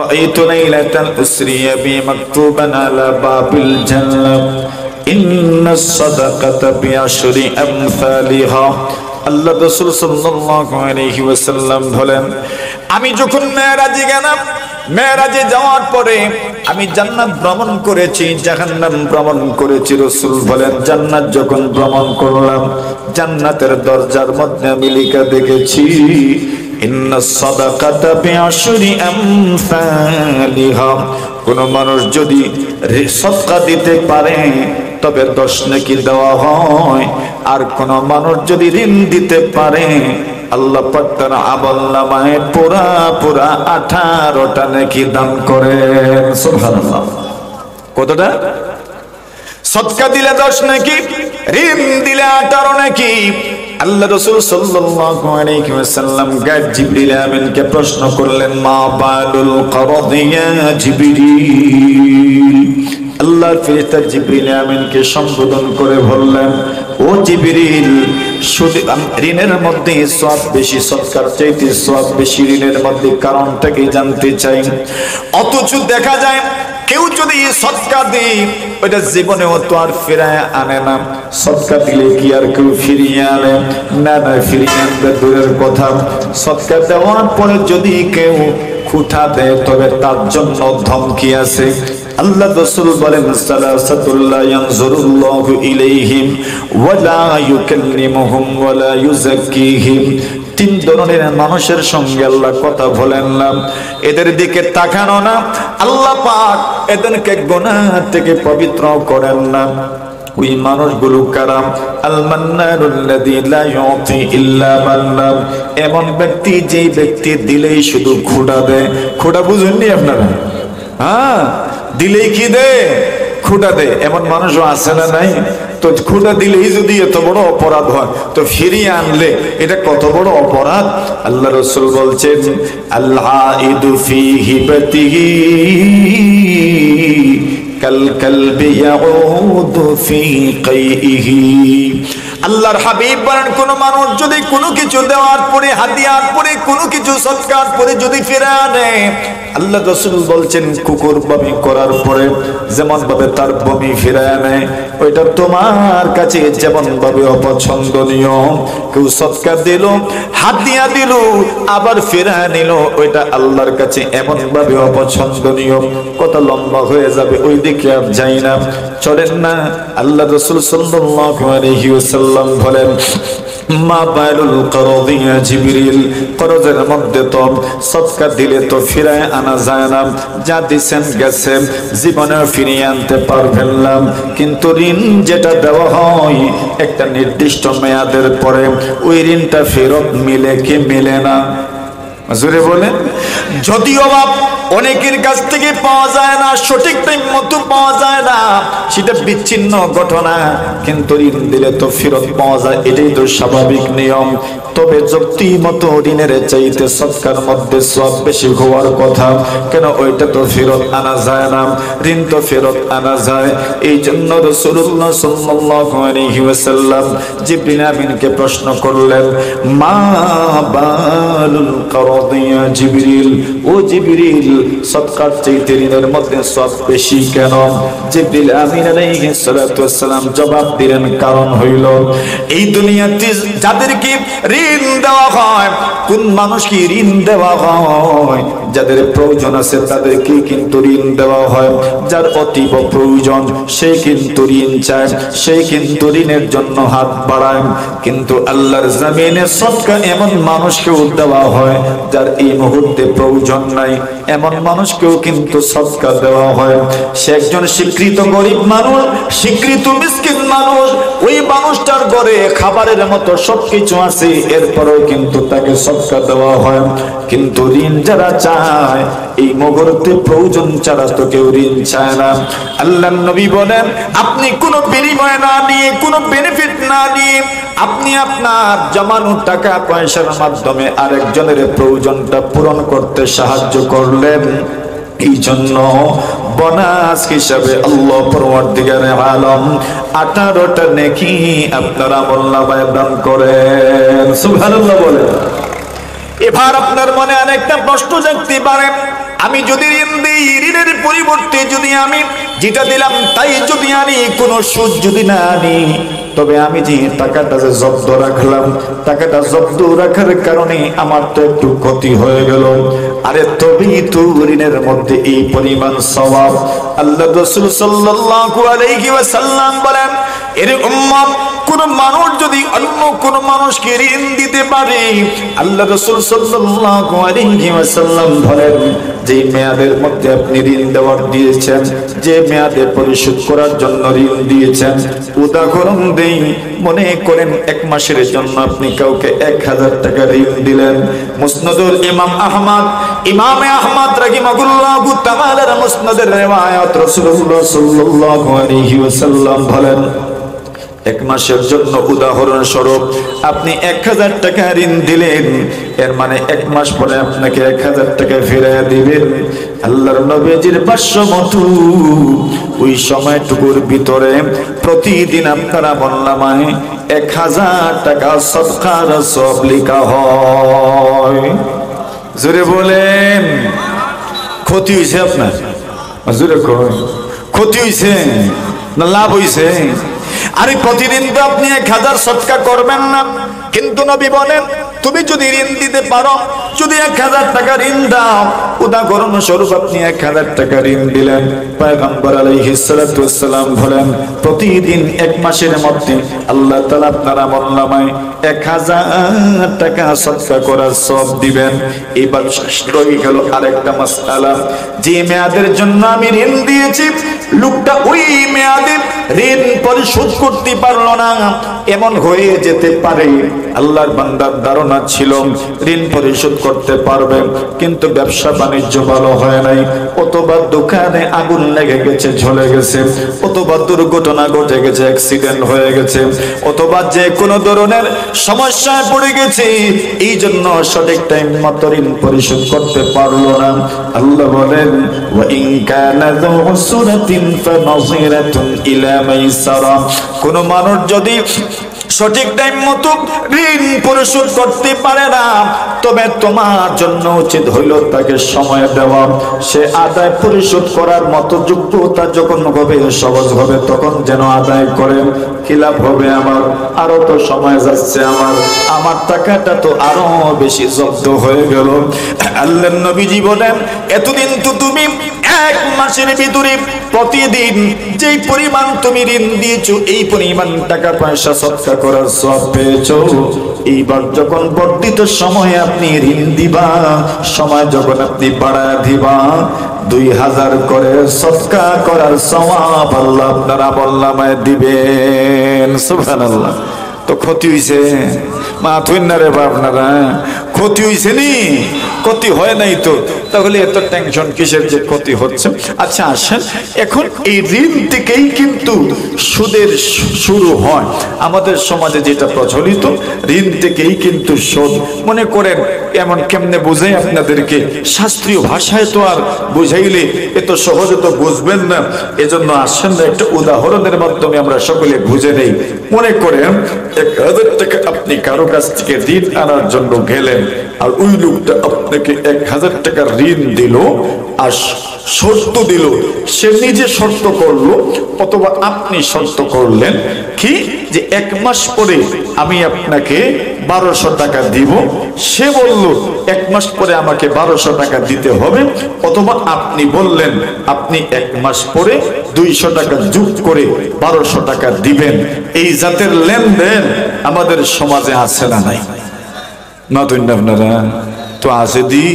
রাআইতু লাইলাতাল উসরিয়া B মাকতুবান আলা বাবিল জান্নাহ ইন্নাস সাদাকাতা বিআশরি আমসালিহা। আল্লাহ রাসূল সাল্লাল্লাহু আলাইহি ওয়াসাল্লাম বলেন, আমি যখন মেরাজে গেলাম, মেরাজে যাওয়ার পরে আমি জান্নাত ভ্রমণ করেছি, জাহান্নাম ভ্রমণ করেছি। রাসূল বলেন, জান্নাত যখন ভ্রমণ করলাম, জান্নাতের দরজার মধ্যে আমি লেখা দেখেছি, ইন্নাস সাদাকাতা বিআশরি আমসালিহা। কোন মানুষ যদি সদকা দিতে পারে তবে 10 নেকি দেওয়া হয়, আর কোন মানুষ যদি ঋণ দিতে পারে আল্লাহ পাক তার আমলনামায় পুরা 18টা নেকি দান করেন। সুবহানাল্লাহ। কতটা? সদকা দিলে 10 নেকি, ঋণ দিলে 18 নেকি। আল্লাহ রাসূল সাল্লাল্লাহু আলাইহি ওয়াসাল্লাম জিবরিল আমিনকে প্রশ্ন করলেন, মা বালুল করদি ইয়া জিবরিল। আল্লাহর ফেরেশতা জিবরিল আমিনকে সম্বোধন করে বললেন, ও জিবরিল, শুধু ঋণের মধ্যে সওয়াব বেশি, সদকার চাইতে সওয়াব বেশি, ঋণের মধ্যে কারণটা কি জানতে চাই। অথচ দেখা যায় কেউ যদি সদকা দেয় ওইটা জীবনেও তো আর ফিরায় আনে না। সদকা দিলে কি আর কেউ ফিরিয়ে আনে? না, ফিরিয়ে আনবে দূরের কথা। সদকা দেওয়ার পরে যদি কেউ খুঁটা দেয় তবে তার জন্য ধমকি আছে। আল্লাহ রাসূল বলেন, সালাসাতুল্লাহ ইয়ানজুরুল্লাহু ইলাইহিম ওয়া লা ইউকাল্লিমুহুম ওয়া লা ইউযাক্কিহিম। 3 ধরনের মানুষের সঙ্গে আল্লাহ কথা বলেন না, এদের দিকে তাকানো না, আল্লাহ পাক এদেরকে গুনাহ থেকে পবিত্র করেন না। ওই মানুষগুলো কারা? আল মান্নানুল্লাযী লা ইউতি ইল্লা মান্না। এমন ব্যক্তি যেই ব্যক্তি দিলেই শুধু খোঁটা দেয়। খোঁটা বুঝেননি আপনারা? হ্যাঁ, দিলেই কি দেয়? খোঁটা দেয়। এমন মানুষও আছে না নাই? তো খোঁটা দিলেই যদি এত বড় অপরাধ হয়, তো ফিরিয়ে আনলে এটা কত বড় অপরাধ। আল্লাহ রাসূল বলছেন, আল্লাহ ইদু ফি হিবাতিহি কাল কালবি ইয়াউদু ফি কাইহি। আল্লাহর হাবিব বলেন, কোন মানুষ যদি কোনো কিছু দেওয়ার পরে, হাদিয়ার পরে, কোনো কিছু সৎকার পরে যদি ফিরে আনে, আল্লাহ রাসূল বলছেন কুকুর বমি করার পরে যেমন ভাবে তার বমি ফিরে আনে, ওইটা তোমার কাছে যেমন ভাবে অপছন্দনীয়। কেউ সৎকার দিল, হাদিয়া দিল, আবার ফিরে নিল, ওইটা আল্লাহর কাছে এমন ভাবে অপছন্দনীয়। কত লম্বা হয়ে যাবে, ওই দিকে আর যাই না, চলেন না। আল্লাহ রাসূল সাল্লাল্লাহু আলাইহি ওয়াসাল্লাম বলেন, মা বালুল করদি ইয়া জিবরিল। করজের মধ্যে তো সদকা দিলে তো ফিরায় আনা যায় না, যা দিছেন গেছে, জীবনে ফিরিয়ে আনতে পারবেন না। কিন্তু ঋণ যেটা দেওয়া হয় একটা নির্দিষ্ট মেয়াদের পরে, ওই ঋণটা ফেরত মিলে কি মিলে না? জোরে বলেন। যদিও বাপ অনেকের কাছ থেকে পাওয়া যায় না, সঠিক টাইম মতো পাওয়া যায় না, সেটা বিচ্ছিন্ন ঘটনা, কিন্তু ঋণ দিলে তো ফেরত পাওয়া যায়, এটাই তো স্বাভাবিক নিয়ম। তবে যুক্তি মতো ঋণের চাইতে সদকার মধ্যে সওয়াব বেশি হওয়ার কথা, কেন? ওইটা তো ফেরত আনা যায় না, ঋণ তো ফেরত আনা যায়। এই জন্য রাসূলুল্লাহ সাল্লাল্লাহু আলাইহি ওয়াসাল্লাম জিবরিল আমিনকে প্রশ্ন করলেন, মা বালুল করদি ইয়া জিবরিল। ও জিবরিল, সদকার চাইতে ঋণের মধ্যে সওয়াব বেশি কেন? জিবরিল আমিন আলাইহিস সালাতু ওয়াস সালাম জবাব দিলেন, কারণ হইল এই দুনিয়াতে যাদেরকে ঋণ দেওয়া হয়, কোন মানুষকে ঋণ দেওয়া হয়? যাদের প্রয়োজন আছে তাদেরকে কিন্তু ঋণ দেওয়া হয়। যার অতীব প্রয়োজন সে কিন্তু ঋণ চায়, সে কিন্তু ঋণের জন্য হাত বাড়ায়। কিন্তু আল্লাহর জমিনে সদকা এমন মানুষকেও দেওয়া হয় যার এই মুহূর্তে প্রয়োজন নাই, এমন মানুষকেও কিন্তু সদকা দেওয়া হয়। সে একজন স্বীকৃত গরিব মানুষ, স্বীকৃত মিসকিন মানুষ, ওই মানুষটার ঘরে খাবারের মতো সবকিছু আছে, এরপরেও কিন্তু তাকে সদকা দেওয়া হয়। কিন্তু ঋণ যারা চায়, এই মুহূর্তে প্রয়োজন ছাড়া তো কেউ ঋণ চায় না। আল্লাহর নবী বলেন, আপনি কোনো বিনিময় না নিয়ে, কোনো বেনিফিট না নিয়ে, আপনি আপনার জমানো টাকা পয়সার মাধ্যমে আরেকজনের প্রয়োজনটা পূরণ করতে সাহায্য করলেন। এই জন্য বোনাস হিসাবে আল্লাহ পরওয়ারদিগারে আলম 18টা নেকি আপনার আমলনামায় দান করেন। সুবহানাল্লাহ বলেন। এবার আপনার মনে আরেকটা প্রশ্ন জাগতে পারে, আমি যদি ঋণ দিই, ঋণের পরিবর্তে যদি আমি যেটা দিলাম তাই যদি আনি, কোনো সুদ যদি না আনি, তবে আমি যে টাকাটা যে জব্দ রাখলাম, টাকাটা জব্দ রাখার কারণে আমার তো একটু ক্ষতি হয়ে গেল। আরে তবেই তো ঋণের মধ্যে এই পরিমাণ সওয়াব। আল্লাহ রাসূল সাল্লাল্লাহু আলাইহি ওয়াসাল্লাম বলেন, এর উম্মত কোন মানুষ যদি অন্য কোন মানুষকে ঋণ দিতে পারে, আল্লাহ রাসূল সাল্লাল্লাহু আলাইহি ওয়াসাল্লাম বলেন, যে মেয়াদের মধ্যে আপনি ঋণ দেওয়ার দিয়েছেন, যে মেয়াদে পরিশোধ করার জন্য ঋণ দিয়েছেন, উদাহরণ দেই, মনে করেন 1 মাসের জন্য আপনি কাউকে 1000 টাকা ঋণ দিলেন। মুসনাদুল ইমাম আহমদ রাহিমাহুল্লাহু তাআলার মুসনাদের রিওয়ায়াত, রাসূলুল্লাহ সাল্লাল্লাহু আলাইহি ওয়াসাল্লাম বলেন, 1 মাসের জন্য উদাহরণ স্বরূপ আপনি 1000 টাকা ঋণ দিলেন, এর মানে 1 মাস পরে আপনাকে 1000 টাকা ফিরিয়ে দিবেন। আল্লাহর নবীজির ভাষ্য মতো ওই সময়টুকুর ভিতরে প্রতিদিন আপনারা আমলনামায় 1000 টাকা সদকার সওয়াব লেখা হয়। জোরে বলেন, ক্ষতি হইছে আপনার? জোরে কই, ক্ষতি হইছে না লাভ হইছে? আরে প্রতিদিন তো আপনি 1000 সদকা করবেন না, কিন্তু নবী বলেন তুমি যদি ঋণ দিতে পারো, যদি 1000 টাকা ঋণ দাও, উদাহরণ স্বরূপ আপনি 1000 টাকা ঋণ দিলেন, পয়গম্বর আলাইহিস সালাতু ওয়াস সালাম বলেন প্রতিদিন 1 মাসের মধ্যে আল্লাহ তাআলা আপনার আমলনামায় 1000 টাকা সদকা করার সওয়াব দিবেন। এবার রয়ে গেল আরেকটা মাসআলা, যে মেয়াদের জন্য আমি ঋণ দিয়েছি, লোকটা ওই মেয়াদে ঋণ পরিশোধ করতে পারলো না, এমন হয়ে যেতে পারে আল্লাহর বান্দার ধারণা ছিল ঋণ পরিশোধ করতে পারবে, কিন্তু ব্যবসা বাণিজ্য ভালো হয় নাই, অথবা দোকানে আগুন লেগে গেছে, ঝলে গেছে, অথবা দুর্ঘটনা ঘটে গেছে, অ্যাক্সিডেন্ট হয়ে গেছে, অথবা যে কোনো ধরনের সমস্যায় পড়ে গেছে, এই জন্য সঠিক টাইম মতো ঋণ পরিশোধ করতে পারলো না। আল্লাহ বলেন, ওয়া ইন কানা যু উসরাতিন ফানাযিরাতুন ইলা মাইসারা, কোন মানুষ যদি সঠিক টাইম মতো ঋণ পরিশোধ করতে পারে না, তবে তোমার জন্য উচিত হইল তাকে সময় দেওয়া, সে আদায় পরিশোধ করার মতো যোগ্যতা যখন হবে, সহজ হবে, তখন যেন আদায় করে। কি লাভ হবে আমার? আরো তো সময় যাচ্ছে, আমার টাকাটা তো আরো বেশি জব্দ হয়ে গেল। আল্লাহর নবীজি বলেন, এতদিন তো তুমি 1 মাসের ভিতরে প্রতিদিন যেই পরিমাণ তুমি ঋণ দিয়েছো, এই পরিমাণ টাকা পয়সা সদকা করার সওয়াব পেয়েছো। এইবার যখন বর্ধিত সময়ে আপনি ঋণ দিবা, সময় যখন আপনি বাড়ায় দিবা, 2000 করে সদকা করার সওয়াব আল্লাহ আপনার আমলনামায় দিবেন। সুবহানাল্লাহ। তো ক্ষতি হইছে মা তুই না রে আপনারা, ক্ষতি হইছে নি? ক্ষতি হয় নাই তো, তাহলে এত টেনশন কিসের যে ক্ষতি হচ্ছে? আচ্ছা আসেন, এখন এই ঋণ থেকেই কিন্তু সুদের শুরু হয় আমাদের সমাজে, যেটা প্রচলিত, ঋণ থেকেই কিন্তু সুদ। মনে করেন এমন কেমনে বুঝাই আপনাদেরকে, শাস্ত্রীয় ভাষায় তো আর বুঝাইলে এত সহজে তো বুঝবেন না, এজন্য আসেন না একটা উদাহরণের মাধ্যমে আমরা সকলে বুঝে নেই। মনে করেন 1000 টাকা আপনি কারো কাছ থেকে ঋণ আনার জন্য গেলেন, আর ওই লোকটা আপনাকে 1000 টাকা ঋণ দিল, আর শর্ত দিল, সে নিজে শর্ত করলো অথবা আপনি শর্ত করলেন কি, যে 1 মাস পরে আমি আপনাকে 1200 টাকা দিব। সে বলল 1 মাস পরে আমাকে 1200 টাকা দিতে হবে, অথবা আপনি বললেন আপনি 1 মাস পরে 200 টাকা যোগ করে 1200 টাকা দিবেন। এই জাতের লেনদেন আমাদের সমাজে আছে না নাই? না তো আপনারা তো আছে দি,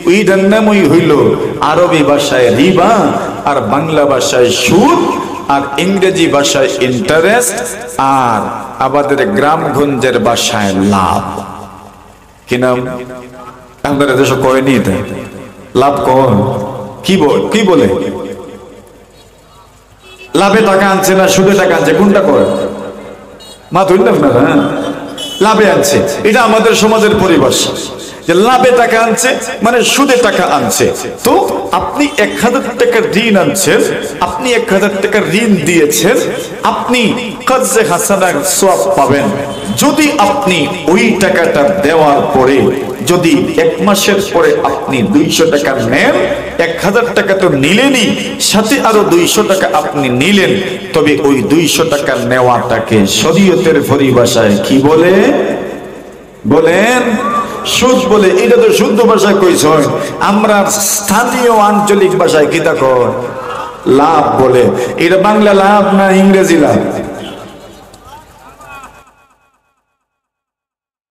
ওইটার নামই হইল আরবি ভাষায় রিবা, আর বাংলা ভাষায় সুদ, আর ইংরেজি ভাষায় ইন্টারেস্ট, আর আমাদের গ্রামগঞ্জের ভাষায় লাভ। কি নাম আপনারা দেশ কয়নি? লাভ কর কি বলে? লাভে টাকা আনছে না সুদে টাকা আনছে, কোনটা করে? মা ধরলেন আপনারা, লাভে আনছে, এটা আমাদের সমাজের পরিভাষা, যে লাভে টাকা আনছে মানে সুদে টাকা আনছে। তো আপনি 1000 টাকা ঋণ আনছেন, আপনি 1000 টাকা ঋণ দিয়েছেন, আপনি কাজে হাসানার সওয়াব পাবেন যদি আপনি ওই টাকাটা দেওয়ার পরে যদি 1 মাসের পরে আপনি 200 টাকা নেন, 1000 টাকা তো নিলেনই, সাথে আরো 200 টাকা আপনি নিলেন, তবে ওই 200 টাকা নেওয়াটাকে শরীয়তের পরিভাষায় কি বলে? বলেন সুদ বলে। এটা তো শুদ্ধ ভাষায় কইছ, আমরা স্থানীয় আঞ্চলিক ভাষায় কি তা কয়? লাভ বলে। এটা বাংলা লাভ না ইংরেজি লাভ?